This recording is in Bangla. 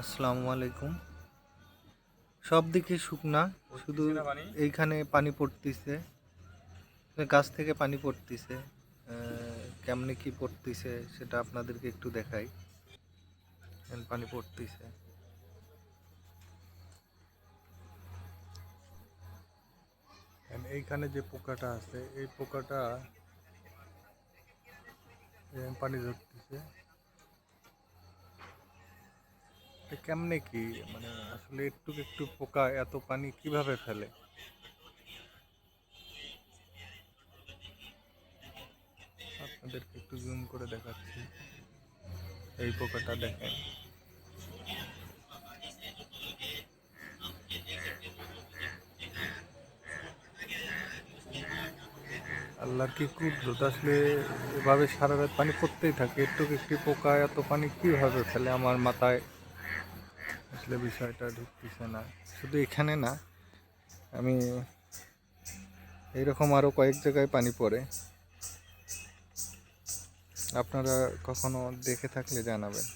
আসসালামু আলাইকুম। সব দিকে শুকনা, শুধু এইখানে পানি পড়তিছে, গাছ থেকে পানি পড়তিছে। কেমনে কি পড়তিছে সেটা আপনাদেরকে একটু দেখাই। পানি পড়তিছে, এইখানে যে পোকাটা আছে এই পোকাটা পানি ধরতেছে। কেমনে কি মানে আসলে একটু একটু পোকা এত পানি কিভাবে ফেলে? আপনাদেরকে একটু জুম করে দেখাচ্ছি। এই পোকাটা দেখেন, আল্লাহর কি কুদরত! আসলে এভাবে সারা রাত পানি পড়তেই থাকে, একটু একটি পোকা এত পানি কিভাবে ফেলে আমার মাথায় আসলে বিষয়টা ঢুকতেছে না। শুধু এখানে না, আমি এইরকম আরও কয়েক জায়গায় পানি পড়ে, আপনারা কখনো দেখে থাকলে জানাবেন।